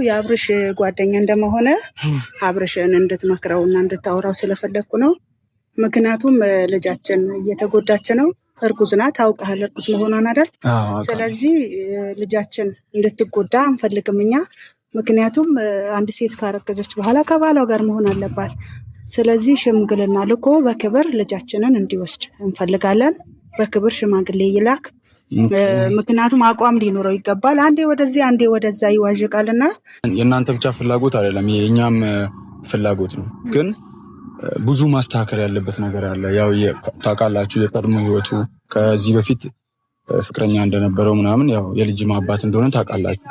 የአብርሽ ጓደኛ እንደመሆነ አብርሽን እንድትመክረውና እንድታወራው ስለፈለግኩ ነው። ምክንያቱም ልጃችን እየተጎዳች ነው። እርጉዝ ናት፣ ታውቃለህ እርጉዝ መሆኗን አይደል? ስለዚህ ልጃችን እንድትጎዳ አንፈልግም እኛ። ምክንያቱም አንድ ሴት ካረገዘች በኋላ ከባሏ ጋር መሆን አለባት። ስለዚህ ሽምግልና ልኮ በክብር ልጃችንን እንዲወስድ እንፈልጋለን። በክብር ሽማግሌ ይላክ። ምክንያቱም አቋም ሊኖረው ይገባል። አንዴ ወደዚህ አንዴ ወደዛ ይዋዥቃልና የእናንተ ብቻ ፍላጎት አይደለም፣ የእኛም ፍላጎት ነው። ግን ብዙ ማስተካከል ያለበት ነገር አለ። ያው ታውቃላችሁ የቀድሞ ህይወቱ ከዚህ በፊት ፍቅረኛ እንደነበረው ምናምን ያው የልጅ አባት እንደሆነ ታውቃላችሁ።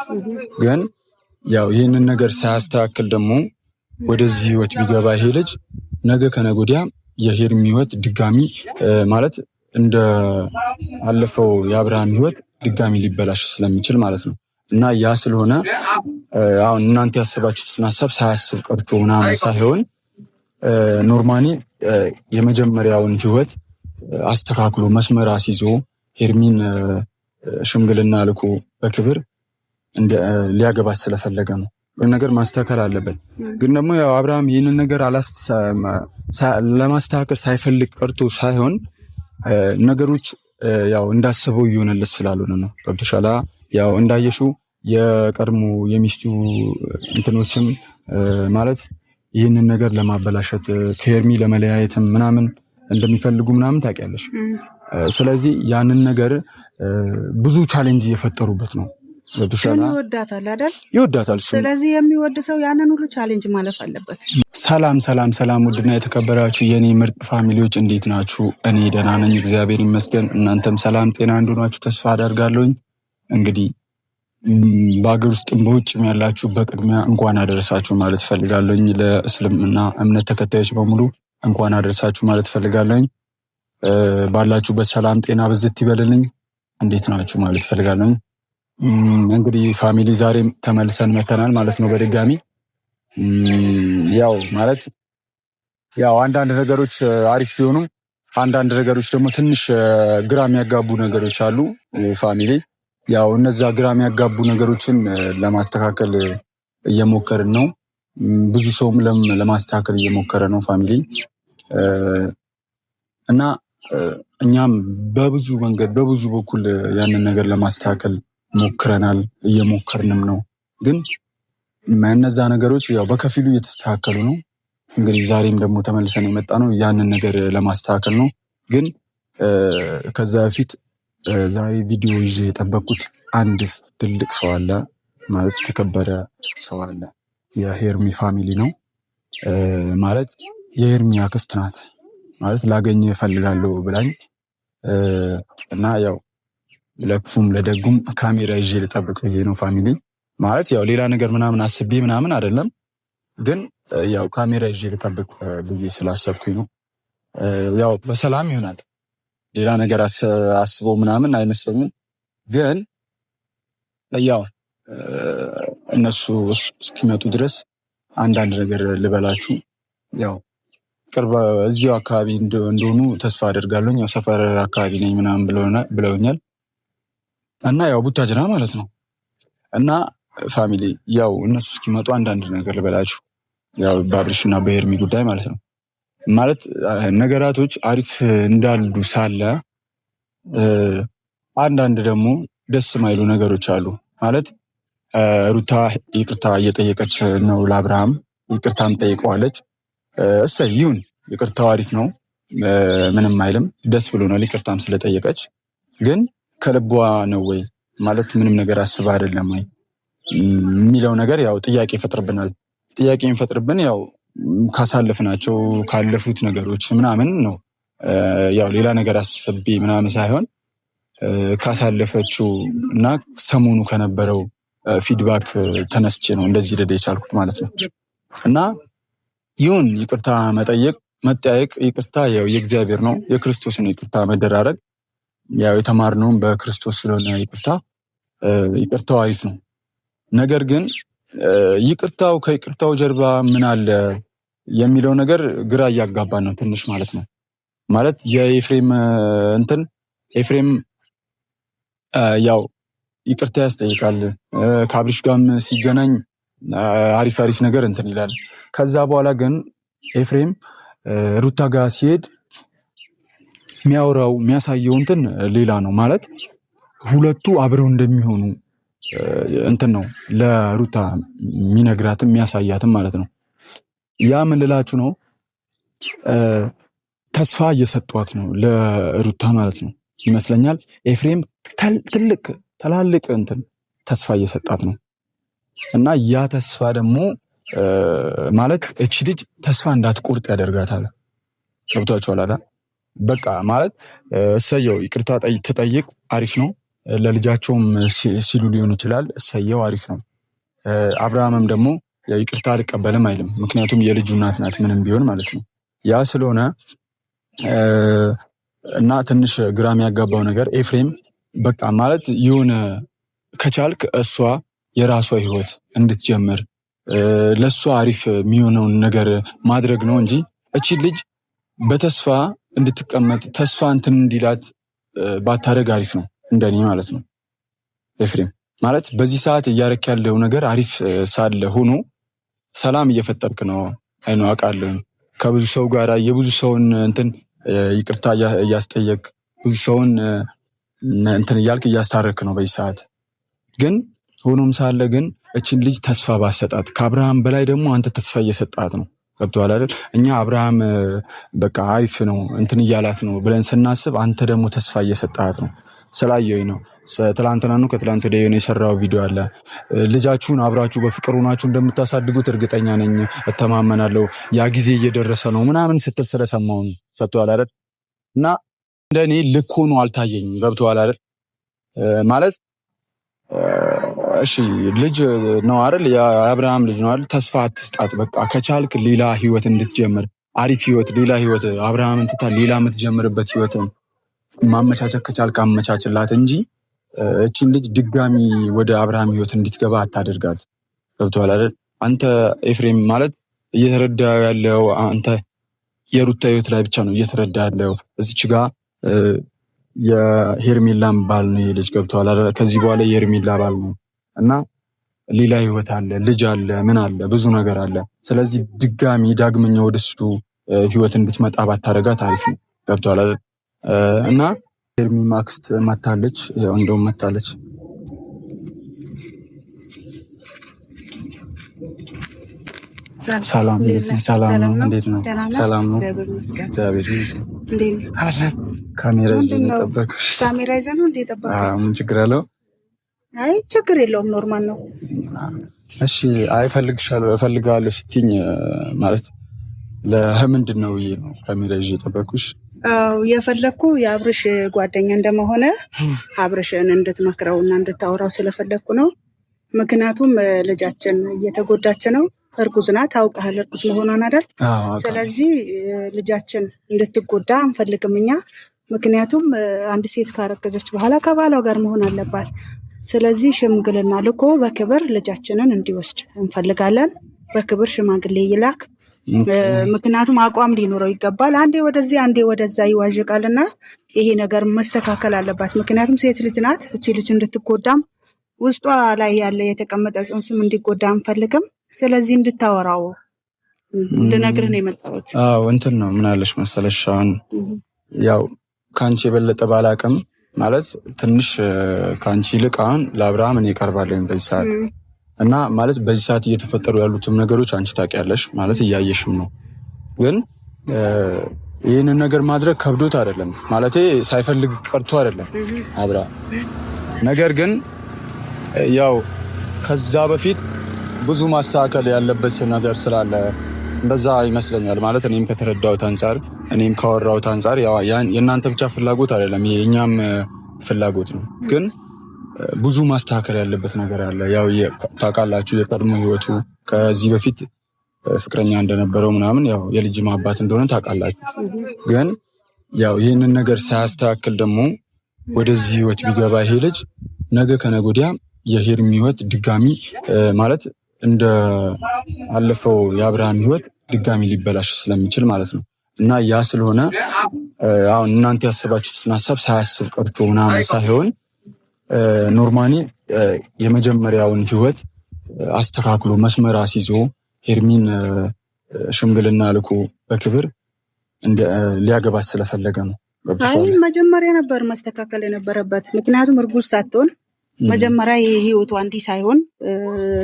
ግን ያው ይህንን ነገር ሳያስተካክል ደግሞ ወደዚህ ህይወት ቢገባ ይሄ ልጅ ነገ ከነገ ወዲያ የሄርሚ ህይወት ድጋሚ ማለት እንደ አለፈው የአብርሃም ህይወት ድጋሚ ሊበላሽ ስለሚችል ማለት ነው። እና ያ ስለሆነ አሁን እናንተ ያሰባችሁትን ሀሳብ ሳያስብ ቀርቶ ምናምን ሳይሆን ኖርማሊ የመጀመሪያውን ህይወት አስተካክሎ መስመር አስይዞ ሄርሚን ሽምግልና ልኮ በክብር ሊያገባት ስለፈለገ ነው። ነገር ማስተካከል አለበት። ግን ደግሞ ያው አብርሃም ይህንን ነገር ለማስተካከል ሳይፈልግ ቀርቶ ሳይሆን ነገሮች ያው እንዳሰበው እየሆነለት ስላልሆነ ነው። ገብቶሻል? ያው እንዳየሽው የቀድሞ የሚስቱ እንትኖችም ማለት ይህንን ነገር ለማበላሸት ከሄርሚ ለመለያየትም ምናምን እንደሚፈልጉ ምናምን ታውቂያለሽ። ስለዚህ ያንን ነገር ብዙ ቻሌንጅ እየፈጠሩበት ነው። ይወዳታል አይደል? ይወዳታል። ስለዚህ የሚወድ ሰው ያንን ሁሉ ቻሌንጅ ማለፍ አለበት። ሰላም ውድና የተከበራችሁ የኔ ምርጥ ፋሚሊዎች እንዴት ናችሁ? እኔ ደህና ነኝ፣ እግዚአብሔር ይመስገን። እናንተም ሰላም ጤና እንደሆናችሁ ተስፋ አደርጋለሁኝ። እንግዲህ በአገር ውስጥም በውጭም ያላችሁ በቅድሚያ እንኳን አደረሳችሁ ማለት ፈልጋለሁኝ። ለእስልምና እምነት ተከታዮች በሙሉ እንኳን አደረሳችሁ ማለት ፈልጋለሁኝ። ባላችሁበት ሰላም ጤና ብዝት ይበልልኝ። እንዴት ናችሁ ማለት ፈልጋለሁኝ። እንግዲህ ፋሚሊ ዛሬም ተመልሰን መተናል ማለት ነው በድጋሚ። ያው ማለት ያው አንዳንድ ነገሮች አሪፍ ቢሆኑም አንዳንድ ነገሮች ደግሞ ትንሽ ግራ የሚያጋቡ ነገሮች አሉ ፋሚሊ። ያው እነዛ ግራ የሚያጋቡ ነገሮችን ለማስተካከል እየሞከርን ነው። ብዙ ሰውም ለማስተካከል እየሞከረ ነው ፋሚሊ እና እኛም በብዙ መንገድ በብዙ በኩል ያንን ነገር ለማስተካከል ሞክረናል፣ እየሞከርንም ነው። ግን እነዛ ነገሮች ያው በከፊሉ እየተስተካከሉ ነው። እንግዲህ ዛሬም ደግሞ ተመልሰን የመጣ ነው ያንን ነገር ለማስተካከል ነው። ግን ከዛ በፊት ዛሬ ቪዲዮ ይዤ የጠበቅኩት አንድ ትልቅ ሰው አለ ማለት የተከበረ ሰው አለ። የሄርሚ ፋሚሊ ነው ማለት የሄርሚ አክስት ናት ማለት ላገኝ እፈልጋለሁ ብላኝ እና ያው ለክፉም ለደጉም ካሜራ ይዤ ልጠብቅ ብዬ ነው ፋሚሊ ማለት ያው ሌላ ነገር ምናምን አስቤ ምናምን አይደለም። ግን ያው ካሜራ ይዤ ልጠብቅ ብዬ ስላሰብኩኝ ነው። ያው በሰላም ይሆናል ሌላ ነገር አስበው ምናምን አይመስለኝም። ግን ያው እነሱ እስኪመጡ ድረስ አንዳንድ ነገር ልበላችሁ። ያው ቅርብ እዚሁ አካባቢ እንደሆኑ ተስፋ አደርጋለሁ። ያው ሰፈር አካባቢ ነኝ ምናምን ብለውኛል እና ያው ቡታጅራ ማለት ነው። እና ፋሚሊ ያው እነሱ እስኪመጡ አንዳንድ ነገር ልበላችሁ። ያው በአብርሽና በሄርሚ ጉዳይ ማለት ነው። ማለት ነገራቶች አሪፍ እንዳሉ ሳለ አንዳንድ ደግሞ ደስ ማይሉ ነገሮች አሉ። ማለት ሩታ ይቅርታ እየጠየቀች ነው ለአብርሃም፣ ይቅርታም ጠይቀዋለች። እሰይ ይሁን፣ ይቅርታው አሪፍ ነው፣ ምንም አይልም፣ ደስ ብሎናል ይቅርታም ስለጠየቀች። ግን ከልቧ ነው ወይ ማለት ምንም ነገር አስባ አይደለም ወይ የሚለው ነገር ያው ጥያቄ ይፈጥርብናል። ጥያቄ የሚፈጥርብን ያው ካሳለፍናቸው ካለፉት ነገሮች ምናምን ነው። ያው ሌላ ነገር አስቤ ምናምን ሳይሆን ካሳለፈችው እና ሰሞኑ ከነበረው ፊድባክ ተነስቼ ነው እንደዚህ ልል የቻልኩት ማለት ነው። እና ይሁን ይቅርታ መጠያየቅ ይቅርታ ያው የእግዚአብሔር ነው፣ የክርስቶስ ነው። ይቅርታ መደራረግ ያው የተማርነውም በክርስቶስ ስለሆነ ይቅርታው አሪፍ ነው። ነገር ግን ይቅርታው ከይቅርታው ጀርባ ምን አለ የሚለው ነገር ግራ እያጋባን ነው ትንሽ ማለት ነው። ማለት የኤፍሬም ኤፍሬም ያው ይቅርታ ያስጠይቃል። ከአብርሽ ጋርም ሲገናኝ አሪፍ ነገር እንትን ይላል። ከዛ በኋላ ግን ኤፍሬም ሩታ ጋር ሲሄድ የሚያወራው የሚያሳየው እንትን ሌላ ነው ማለት ሁለቱ አብረው እንደሚሆኑ እንትን ነው ለሩታ የሚነግራትም የሚያሳያትም ማለት ነው። ያ ምን ልላችሁ ነው ተስፋ እየሰጧት ነው ለሩታ ማለት ነው ይመስለኛል። ኤፍሬም ትላልቅ እንትን ተስፋ እየሰጣት ነው እና ያ ተስፋ ደግሞ ማለት እቺ ልጅ ተስፋ እንዳትቆርጥ ያደርጋታል። ገብቷችኋል አይደል? በቃ ማለት እሰየው ይቅርታ ትጠይቅ አሪፍ ነው። ለልጃቸውም ሲሉ ሊሆን ይችላል። እሰየው አሪፍ ነው። አብርሃምም ደግሞ ያው ይቅርታ አልቀበልም አይልም። ምክንያቱም የልጁ እናት ናት ምንም ቢሆን ማለት ነው። ያ ስለሆነ እና ትንሽ ግራም ያጋባው ነገር ኤፍሬም በቃ ማለት የሆነ ከቻልክ እሷ የራሷ ህይወት እንድትጀምር ለሷ አሪፍ የሚሆነውን ነገር ማድረግ ነው እንጂ እቺ ልጅ በተስፋ እንድትቀመጥ ተስፋ እንትን እንዲላት ባታረግ አሪፍ ነው እንደኔ ማለት ነው። ኤፍሬም ማለት በዚህ ሰዓት እያረክ ያለው ነገር አሪፍ ሳለ ሆኖ ሰላም እየፈጠርክ ነው። አይኑ አውቃለሁ ከብዙ ሰው ጋር የብዙ ሰውን እንትን ይቅርታ እያስጠየቅ ብዙ ሰውን እንትን እያልክ እያስታረክ ነው በዚህ ሰዓት። ግን ሆኖም ሳለ ግን እችን ልጅ ተስፋ ባሰጣት ከአብርሃም በላይ ደግሞ አንተ ተስፋ እየሰጣት ነው። ገብቶሃል አይደል? እኛ አብርሃም በቃ አሪፍ ነው እንትን እያላት ነው ብለን ስናስብ አንተ ደግሞ ተስፋ እየሰጣት ነው። ስላየሁኝ ነው። ትላንትና ነው ከትላንት ወዲያ የሰራው ቪዲዮ አለ። ልጃችሁን አብራችሁ በፍቅር ሆናችሁ እንደምታሳድጉት እርግጠኛ ነኝ፣ እተማመናለሁ፣ ያ ጊዜ እየደረሰ ነው ምናምን ስትል ስለሰማሁ ነው። ገብቶሃል አይደል? እና እንደኔ ልክ ሆኖ አልታየኝም። ገብቶሃል አይደል? ማለት እሺ ልጅ ነው አይደል? የአብርሃም ልጅ ነው አይደል? ተስፋ አትስጣት። በቃ ከቻልክ ሌላ ህይወት እንድትጀምር አሪፍ ህይወት፣ ሌላ ህይወት አብርሃምን ትታ ሌላ የምትጀምርበት ህይወትን ማመቻቸት ከቻልክ አመቻችላት እንጂ እቺን ልጅ ድጋሚ ወደ አብርሃም ህይወት እንድትገባ አታደርጋት። ገብቶሃል አይደል? አንተ ኤፍሬም ማለት እየተረዳ ያለው አንተ የሩታ ህይወት ላይ ብቻ ነው እየተረዳ ያለው። እዚች ጋር የሄርሜላም ባል ነው ልጅ። ገብቶሃል አይደል? ከዚህ በኋላ የሄርሜላ ባል ነው እና ሌላ ህይወት አለ፣ ልጅ አለ፣ ምን አለ፣ ብዙ ነገር አለ። ስለዚህ ድጋሚ ዳግመኛ ወደሱ ህይወት እንድትመጣ ባታረጋት አሪፍ ነው። ገብቶሃል አይደል? እና ሄርሚ ማክስት መታለች። ያው እንደውም መታለች። ሰላም እንዴት ነው? ሰላም ነው። እንዴት ነው? ሰላም ነው። እግዚአብሔር ይመስገን። ካሜራ ይዘን ጠበቅሽ። ካሜራ ይዘን እንዴ ጠበቅሽ? ምን ችግር አለው? አይ ችግር የለውም፣ ኖርማል ነው። እሺ አይ እፈልጋለሁ ስትይኝ ማለት ለምንድን ነው ብዬ ነው ካሜራ ይዤ ጠበቅኩሽ። የፈለግኩ የአብርሽ ጓደኛ እንደመሆነ አብርሽን እንድትመክረውና እንድታወራው ስለፈለግኩ ነው። ምክንያቱም ልጃችን እየተጎዳች ነው። እርጉዝ ናት፣ ታውቃለህ እርጉዝ መሆኗን አይደል? ስለዚህ ልጃችን እንድትጎዳ አንፈልግም እኛ። ምክንያቱም አንድ ሴት ካረገዘች በኋላ ከባሏ ጋር መሆን አለባት። ስለዚህ ሽምግልና ልኮ በክብር ልጃችንን እንዲወስድ እንፈልጋለን። በክብር ሽማግሌ ይላክ። ምክንያቱም አቋም ሊኖረው ይገባል። አንዴ ወደዚህ አንዴ ወደዛ ይዋዥቃልና ይሄ ነገር መስተካከል አለባት። ምክንያቱም ሴት ልጅ ናት። እቺ ልጅ እንድትጎዳም ውስጧ ላይ ያለ የተቀመጠ ጽንስም እንዲጎዳ አንፈልግም። ስለዚህ እንድታወራው ልነግርህ ነው የመጣሁት። እንትን ነው ምን አለሽ መሰለሽ፣ አሁን ያው ከአንቺ የበለጠ ባላቅም ማለት ትንሽ ከአንቺ ይልቅ አሁን ለአብርሃም እኔ እቀርባለሁ በዚህ ሰዓት እና ማለት በዚህ ሰዓት እየተፈጠሩ ያሉትም ነገሮች አንቺ ታውቂያለሽ፣ ማለት እያየሽም ነው። ግን ይህንን ነገር ማድረግ ከብዶት አይደለም፣ ማለት ሳይፈልግ ቀርቶ አይደለም አብርሃም። ነገር ግን ያው ከዛ በፊት ብዙ ማስተካከል ያለበት ነገር ስላለ እንደዛ ይመስለኛል። ማለት እኔም ከተረዳሁት አንጻር እኔም ካወራሁት አንጻር ያው የእናንተ ብቻ ፍላጎት አይደለም የእኛም ፍላጎት ነው። ግን ብዙ ማስተካከል ያለበት ነገር አለ። ያው ታውቃላችሁ የቀድሞ ህይወቱ ከዚህ በፊት ፍቅረኛ እንደነበረው ምናምን ያው የልጅ አባት እንደሆነ ታውቃላችሁ። ግን ያው ይህንን ነገር ሳያስተካክል ደግሞ ወደዚህ ህይወት ቢገባ ይሄ ልጅ ነገ ከነገ ወዲያ የሄርሚ ህይወት ድጋሚ ማለት እንደ አለፈው የአብርሃም ህይወት ድጋሚ ሊበላሽ ስለሚችል ማለት ነው። እና ያ ስለሆነ አሁን እናንተ ያሰባችሁትን ሀሳብ ሳያስብ ቀርቶ ምናምን ሳይሆን ኖርማሊ የመጀመሪያውን ህይወት አስተካክሎ መስመር አስይዞ ሄርሚን ሽምግልና ልኮ በክብር ሊያገባት ስለፈለገ ነው። አይ መጀመሪያ ነበር ማስተካከል የነበረበት። ምክንያቱም እርጉዝ ሳትሆን መጀመሪያ የህይወቷ እንዲህ ሳይሆን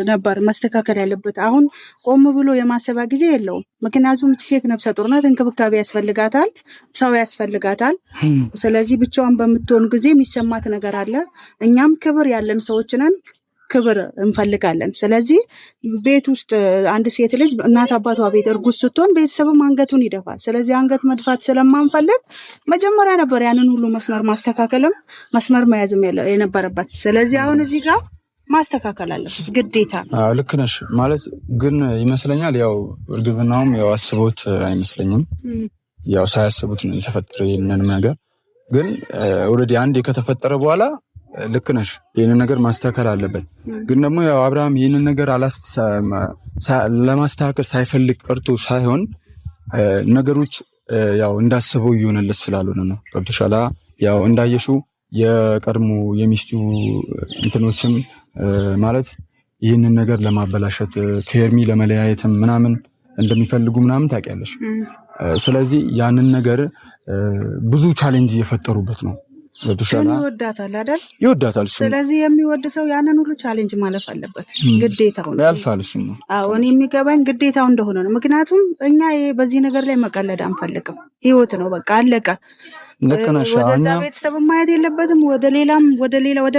ነበር ማስተካከል ያለበት። አሁን ቆም ብሎ የማሰባ ጊዜ የለውም። ምክንያቱም ሴት ነፍሰ ጡር ናት፣ እንክብካቤ ያስፈልጋታል፣ ሰው ያስፈልጋታል። ስለዚህ ብቻዋን በምትሆን ጊዜ የሚሰማት ነገር አለ። እኛም ክብር ያለን ሰዎች ነን፣ ክብር እንፈልጋለን። ስለዚህ ቤት ውስጥ አንድ ሴት ልጅ እናት አባቷ ቤት እርጉዝ ስትሆን ቤተሰብም አንገቱን ይደፋል። ስለዚህ አንገት መድፋት ስለማንፈልግ መጀመሪያ ነበር ያንን ሁሉ መስመር ማስተካከልም መስመር መያዝም የነበረበት። ስለዚህ አሁን እዚህ ጋር ማስተካከል አለበት ግዴታ። ልክ ነሽ ማለት ግን ይመስለኛል ያው እርግብናውም ያው አስቦት አይመስለኝም። ያው ሳያስቡት ነው የተፈጠረ ይሄንን ነገር። ግን ኦልሬዲ አንዴ ከተፈጠረ በኋላ ልክ ነሽ ይሄንን ነገር ማስተካከል አለበት። ግን ደግሞ ያው አብርሃም ይሄንን ነገር ለማስተካከል ሳይፈልግ ቀርቶ ሳይሆን ነገሮች ያው እንዳሰበው እየሆነለት ስላልሆነ ነው። ገብቶሻል? ያው እንዳየሽው የቀድሞ የሚስቱ እንትኖችም ማለት ይህንን ነገር ለማበላሸት ከሄርሚ ለመለያየትም ምናምን እንደሚፈልጉ ምናምን ታውቂያለሽ። ስለዚህ ያንን ነገር ብዙ ቻሌንጅ እየፈጠሩበት ነው። ይወዳታል አይደል? ይወዳታል። ስለዚህ የሚወድ ሰው ያንን ሁሉ ቻሌንጅ ማለፍ አለበት፣ ግዴታው ነው። ያልፋል እሱ ነው። አዎ እኔ የሚገባኝ ግዴታው እንደሆነ ነው። ምክንያቱም እኛ በዚህ ነገር ላይ መቀለድ አንፈልግም። ህይወት ነው፣ በቃ አለቀ። ልክ ነሽ። ወደዛ ቤተሰብ ማየት የለበትም፣ ወደ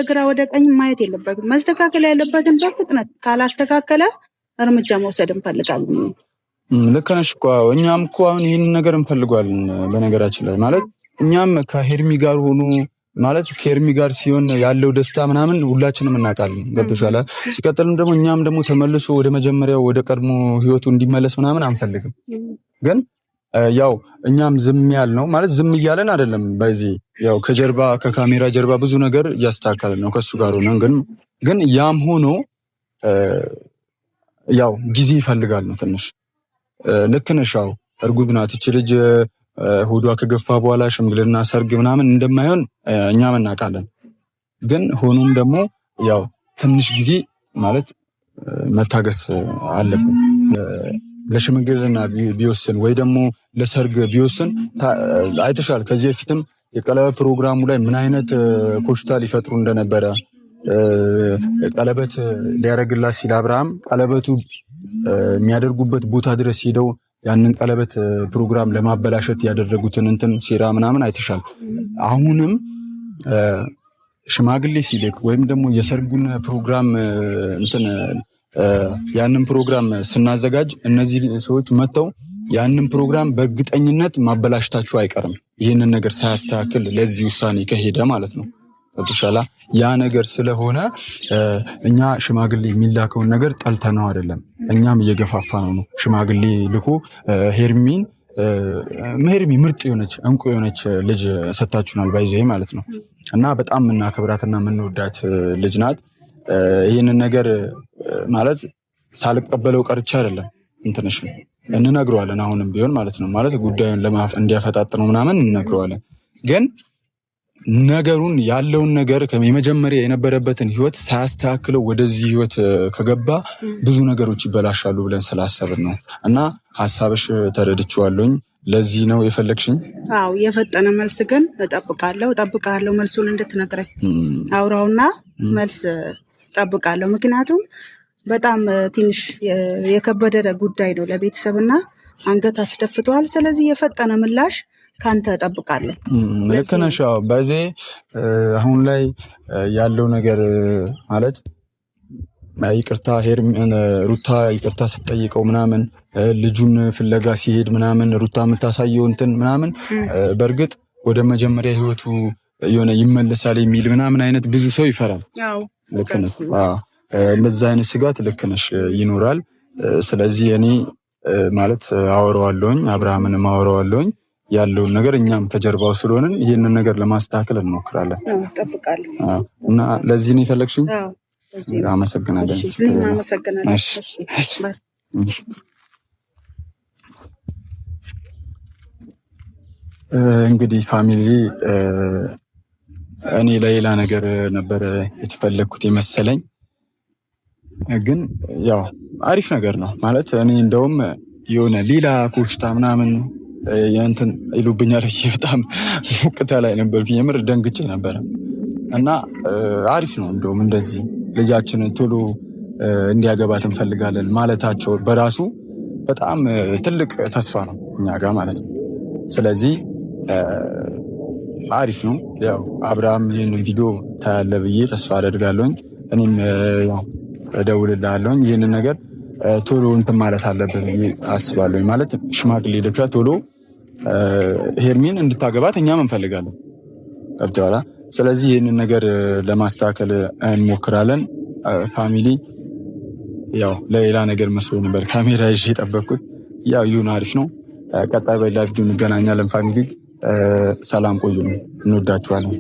ግራ ወደ ቀኝ ማየት የለበትም። መስተካከል ያለበትን በፍጥነት ካላስተካከለ እርምጃ መውሰድ እንፈልጋለን። ልክ ነሽ እኮ እኛም እኮ አሁን ይህንን ነገር እንፈልጓለን። በነገራችን ላይ ማለት እኛም ከሄርሚ ጋር ሆኖ ማለት ከሄርሚ ጋር ሲሆን ያለው ደስታ ምናምን ሁላችንም እናውቃለን። ገብቶሻል? ሲቀጥልም ደግሞ እኛም ደግሞ ተመልሶ ወደ መጀመሪያው ወደ ቀድሞ ህይወቱ እንዲመለስ ምናምን አንፈልግም። ግን ያው እኛም ዝም ያልነው ማለት ዝም እያለን አይደለም። በዚህ ያው ከካሜራ ጀርባ ብዙ ነገር እያስተካከልን ነው ከሱ ጋር ሆነን። ግን ያም ሆኖ ያው ጊዜ ይፈልጋል ነው ትንሽ። ልክ ነሽ። ያው እርጉዝ ናት እቺ ልጅ። ሆዷ ከገፋ በኋላ ሽምግልና ሰርግ ምናምን እንደማይሆን እኛም እናውቃለን። ግን ሆኖም ደግሞ ያው ትንሽ ጊዜ ማለት መታገስ አለብን። ለሽምግልና ቢወስን ወይ ደግሞ ለሰርግ ቢወስን አይተሻል። ከዚህ በፊትም የቀለበት ፕሮግራሙ ላይ ምን አይነት ኮሽታ ሊፈጥሩ እንደነበረ ቀለበት ሊያደርግላት ሲል አብርሃም ቀለበቱ የሚያደርጉበት ቦታ ድረስ ሄደው ያንን ቀለበት ፕሮግራም ለማበላሸት ያደረጉትን እንትን ሴራ ምናምን አይተሻል። አሁንም ሽማግሌ ሲልክ ወይም ደግሞ የሰርጉን ፕሮግራም እንትን ያንን ፕሮግራም ስናዘጋጅ እነዚህ ሰዎች መጥተው ያንን ፕሮግራም በእርግጠኝነት ማበላሸታቸው አይቀርም። ይህንን ነገር ሳያስተካክል ለዚህ ውሳኔ ከሄደ ማለት ነው። ገብቶሻል? ያ ነገር ስለሆነ እኛ ሽማግሌ የሚላከውን ነገር ጠልተነው አይደለም፣ እኛም እየገፋፋ ነው። ሽማግሌ ልኮ ሄርሚ ምርጥ የሆነች እንቁ የሆነች ልጅ ሰጣችሁናል ባይዘይ ማለት ነው። እና በጣም የምናከብራትና የምንወዳት ልጅ ናት። ይህንን ነገር ማለት ሳልቀበለው ቀርቻ አይደለም እንትንሽ እንነግረዋለን። አሁንም ቢሆን ማለት ነው ማለት ጉዳዩን እንዲያፈጣጥነው ምናምን እንነግረዋለን። ግን ነገሩን ያለውን ነገር የመጀመሪያ የነበረበትን ህይወት ሳያስተካክለው ወደዚህ ህይወት ከገባ ብዙ ነገሮች ይበላሻሉ ብለን ስላሰብን ነው። እና ሀሳብሽ ተረድቼዋለሁኝ። ለዚህ ነው የፈለግሽኝ? አዎ፣ የፈጠነ መልስ ግን እጠብቃለሁ መልሱን እንድትነግረኝ። አውራውና መልስ እጠብቃለሁ። ምክንያቱም በጣም ትንሽ የከበደ ጉዳይ ነው ለቤተሰብና አንገት አስደፍተዋል። ስለዚህ የፈጠነ ምላሽ ካንተ እጠብቃለሁ። ልክ ነሽ። በዚህ አሁን ላይ ያለው ነገር ማለት ይቅርታ ሩታ ይቅርታ ስትጠይቀው ምናምን ልጁን ፍለጋ ሲሄድ ምናምን ሩታ የምታሳየው እንትን ምናምን በእርግጥ ወደ መጀመሪያ ህይወቱ የሆነ ይመለሳል የሚል ምናምን አይነት ብዙ ሰው ይፈራል። ልክ ነሽ። እንደዛ አይነት ስጋት ልክ ነሽ ይኖራል። ስለዚህ እኔ ማለት አወራዋለሁኝ፣ አብርሃምንም አወራዋለሁኝ ያለውን ነገር እኛም ከጀርባው ስለሆንን ይህንን ነገር ለማስተካከል እንሞክራለን። እጠብቃለሁ። እና ለዚህ ነው የፈለግሽኝ? አመሰግናለሁ። እንግዲህ ፋሚሊ እኔ ለሌላ ነገር ነበረ የተፈለግኩት የመሰለኝ፣ ግን ያው አሪፍ ነገር ነው ማለት እኔ እንደውም የሆነ ሌላ ኮሽታ ምናምን የእንትን ይሉብኛል በጣም ሙቅታ ላይ ነበርኩኝ። የምር ደንግጬ ነበረ እና አሪፍ ነው እንደውም እንደዚህ ልጃችንን ቶሎ እንዲያገባት እንፈልጋለን ማለታቸው በራሱ በጣም ትልቅ ተስፋ ነው እኛ ጋር ማለት ነው። ስለዚህ አሪፍ ነው። ያው አብርሃም ይህንን ቪዲዮ ታያለህ ብዬ ተስፋ አደርጋለሁኝ። እኔም ያው እደውልልሃለሁኝ ይህንን ነገር ቶሎ እንትን ማለት አለብን አስባለሁኝ። ማለት ሽማግሌ ልከህ ቶሎ ሄርሚን እንድታገባት እኛም እንፈልጋለን። ገብቶሃል? ስለዚህ ይህንን ነገር ለማስተካከል እንሞክራለን። ፋሚሊ ያው ለሌላ ነገር መስሎ ነበር ካሜራ ይዤ የጠበቅኩት። ያው ይሁን አሪፍ ነው። ቀጣይ በሌላ ቪዲዮ እንገናኛለን። ፋሚሊ ሰላም ቆዩ። እንወዳችኋለን።